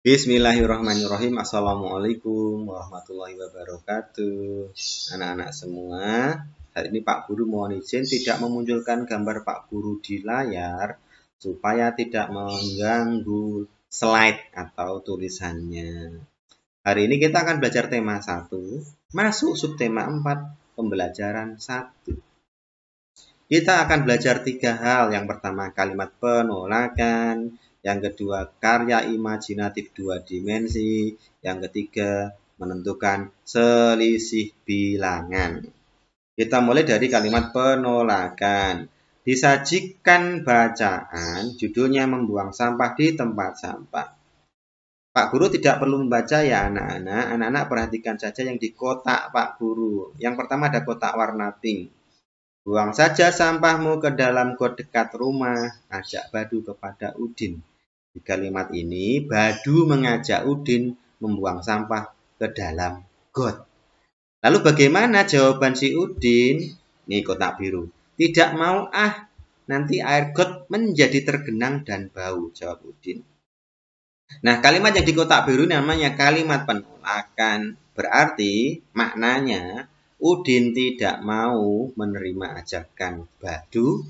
Bismillahirrahmanirrahim. Assalamualaikum warahmatullahi wabarakatuh. Anak-anak semua, hari ini Pak Guru mohon izin tidak memunculkan gambar Pak Guru di layar supaya tidak mengganggu slide atau tulisannya. Hari ini kita akan belajar tema 1, masuk subtema 4, pembelajaran 1. Kita akan belajar 3 hal. Yang pertama kalimat penolakan, yang kedua karya imajinatif 2 dimensi, yang ketiga menentukan selisih bilangan. Kita mulai dari kalimat penolakan. Disajikan bacaan, judulnya membuang sampah di tempat sampah. Pak Guru tidak perlu membaca ya anak-anak. Anak-anak perhatikan saja yang di kotak Pak Guru. Yang pertama ada kotak warna pink. Buang saja sampahmu ke dalam got dekat rumah, ajak Badu kepada Udin. Di kalimat ini, Badu mengajak Udin membuang sampah ke dalam got. Lalu bagaimana jawaban si Udin? Nih kotak biru. Tidak mau nanti air got menjadi tergenang dan bau, jawab Udin. Nah, kalimat yang di kotak biru namanya kalimat penolakan. Berarti maknanya Udin tidak mau menerima ajakan Badu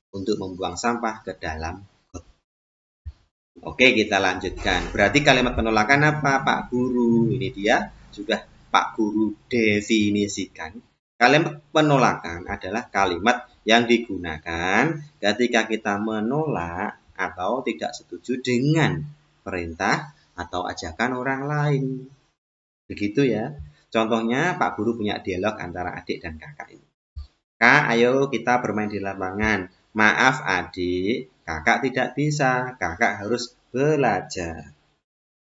untuk membuang sampah ke dalam got. Oke, kita lanjutkan. Berarti kalimat penolakan apa, Pak Guru? Ini dia sudah Pak Guru definisikan. Kalimat penolakan adalah kalimat yang digunakan ketika kita menolak atau tidak setuju dengan perintah atau ajakan orang lain. Begitu ya. Contohnya Pak Guru punya dialog antara adik dan kakak ini. Kak, ayo kita bermain di lapangan. Maaf adik, kakak tidak bisa. Kakak harus belajar.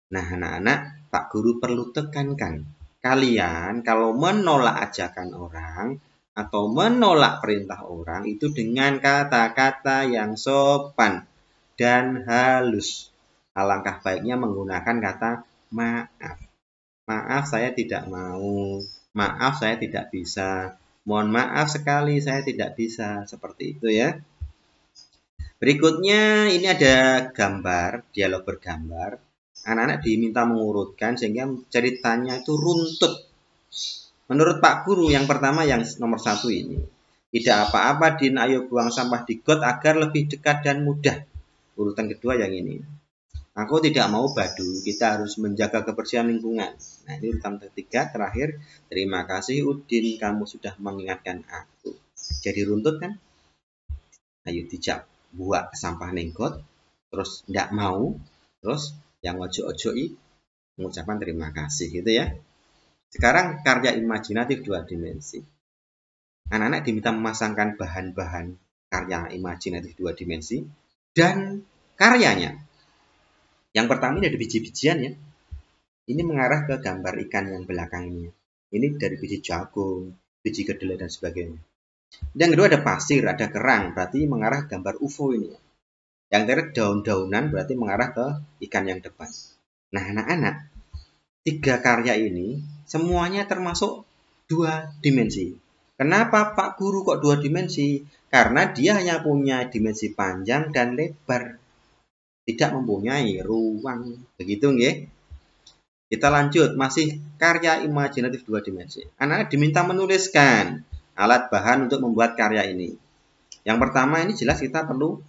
Nah anak-anak, Pak Guru perlu tekankan. Kalian kalau menolak ajakan orang atau menolak perintah orang itu dengan kata-kata yang sopan dan halus. Alangkah baiknya menggunakan kata maaf. Maaf, saya tidak mau. Maaf, saya tidak bisa. Mohon maaf sekali, saya tidak bisa. Seperti itu ya. Berikutnya, ini ada gambar, dialog bergambar. Anak-anak diminta mengurutkan sehingga ceritanya itu runtut. Menurut Pak Guru, yang pertama yang nomor 1 ini. Tidak apa-apa, Din, ayo buang sampah di got agar lebih dekat dan mudah. Urutan kedua yang ini. Aku tidak mau Badu, kita harus menjaga kebersihan lingkungan. Nah, ini urutan ketiga terakhir. Terima kasih Udin, kamu sudah mengingatkan aku. Jadi runtut kan? Ayo dijak buat sampah nenggot, terus tidak mau, terus yang ojo-ojo mengucapkan terima kasih gitu ya. Sekarang karya imajinatif 2 dimensi. Anak-anak diminta memasangkan bahan-bahan karya imajinatif 2 dimensi dan karyanya. Yang pertama ini ada biji-bijian ya. Ini mengarah ke gambar ikan yang belakangnya. Ini dari biji jagung, biji kedelai dan sebagainya. Yang kedua ada pasir, ada kerang, berarti mengarah ke gambar UFO ini. Yang terakhir daun-daunan berarti mengarah ke ikan yang depan. Nah anak-anak, 3 karya ini semuanya termasuk 2 dimensi. Kenapa Pak Guru kok 2 dimensi? Karena dia hanya punya dimensi panjang dan lebar. Tidak mempunyai ruang. Begitu nggih? Kita lanjut, masih karya imajinatif 2 dimensi. Anak-anak diminta menuliskan alat bahan untuk membuat karya ini. Yang pertama ini jelas kita perlu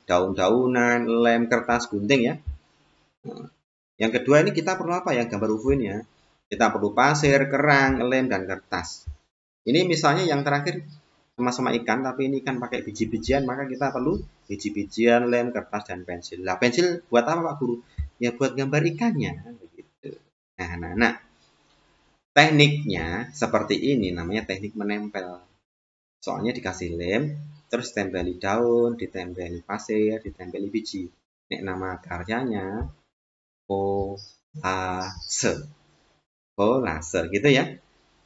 daun-daunan, lem, kertas, gunting ya. Yang kedua ini kita perlu apa ya gambar UFO ini ya. Kita perlu pasir, kerang, lem, dan kertas. Ini misalnya yang terakhir sama-sama ikan, tapi ini kan pakai biji-bijian, maka kita perlu biji-bijian, lem, kertas, dan pensil. Nah, pensil buat apa Pak Guru? Ya buat gambar ikannya. Begitu. Nah, anak-anak, tekniknya seperti ini, namanya teknik menempel. Soalnya dikasih lem, terus tempeli daun, ditempeli pasir, ditempeli biji. Nek nama karyanya kolase. Kolase, gitu ya.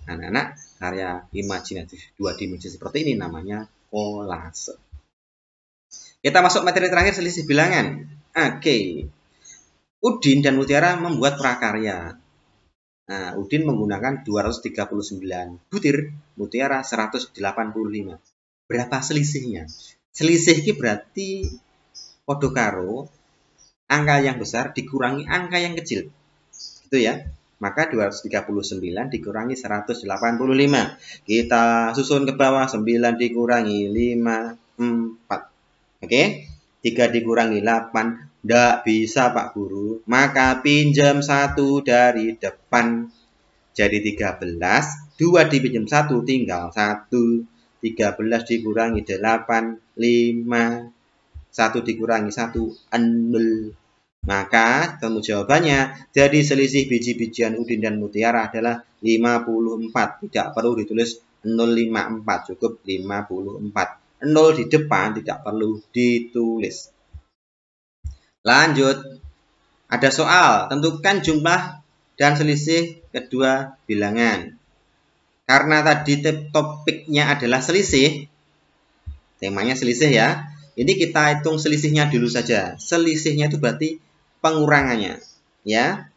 Anak-anak, karya imajinatif 2 dimensi seperti ini namanya kolase. Kita masuk materi terakhir, selisih bilangan. Oke. Udin dan Mutiara membuat prakarya. Nah, Udin menggunakan 239 butir, Mutiara 185. Berapa selisihnya? Selisih ini berarti podo karo angka yang besar dikurangi angka yang kecil. Itu ya. Maka 239 dikurangi 185. Kita susun ke bawah, 9 dikurangi 5, 4. Oke? 3 dikurangi 8. Tidak bisa Pak Guru. Maka pinjam 1 dari depan. Jadi 13. 2 dipinjam 1 tinggal 1. 13 dikurangi 8, 5. 1 dikurangi 1, 0. Maka temu jawabannya. Jadi selisih biji-bijian Udin dan Mutiara adalah 54. Tidak perlu ditulis 054, cukup 54. 0 di depan tidak perlu ditulis. Lanjut. Ada soal, tentukan jumlah dan selisih kedua bilangan. Karena tadi topiknya adalah selisih, temanya selisih ya. Ini kita hitung selisihnya dulu saja. Selisihnya itu berarti pengurangannya, ya.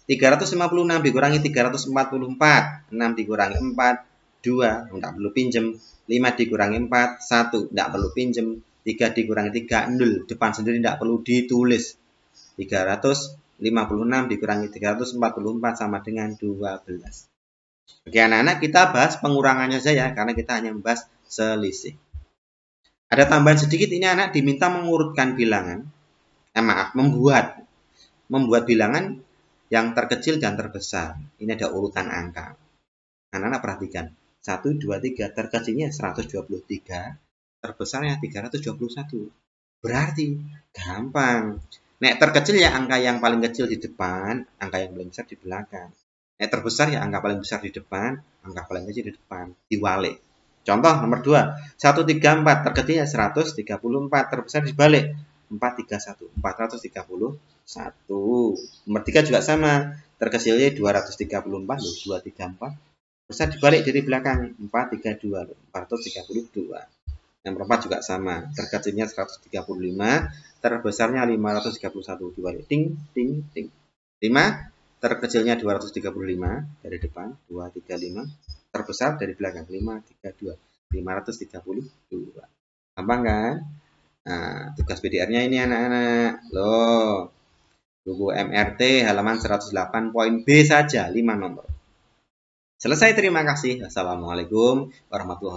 356 dikurangi 344, 6 dikurangi 4, 2, tidak perlu pinjem. 5 dikurangi 4, 1, tidak perlu pinjem. 3 dikurangi 3, 0, depan sendiri tidak perlu ditulis. 356 dikurangi 344 sama dengan 12. Oke anak-anak, kita bahas pengurangannya saja karena kita hanya membahas selisih. Ada tambahan sedikit, ini anak diminta mengurutkan bilangan. Membuat bilangan yang terkecil dan terbesar. Ini ada urutan angka. Anak-anak perhatikan. 1, 2, 3. Terkecilnya 123. Terbesarnya 321. Berarti gampang. Nek terkecil ya angka yang paling kecil di depan, angka yang paling besar di belakang. Nek terbesar ya angka paling besar di depan, angka paling kecil di depan. Diwalik. Contoh nomor 2. 134. Terkecilnya 134. Terbesar dibalik. 431. 431. Nomor 3 juga sama. Terkecilnya 234. 234. Besar dibalik dari belakang. 432. 432. Nomor 4 juga sama. Terkecilnya 135. Terbesarnya 531. Dibalik. Ting, ting, ting. 5. Terkecilnya 235 dari depan. 235. Terbesar dari belakang. 532. 532. Gampang kan? Nah, tugas PDR-nya ini anak-anak. Loh. Buku MRT halaman 108 poin B saja 5 nomor. Selesai, terima kasih. Assalamualaikum warahmatullahi wabarakatuh.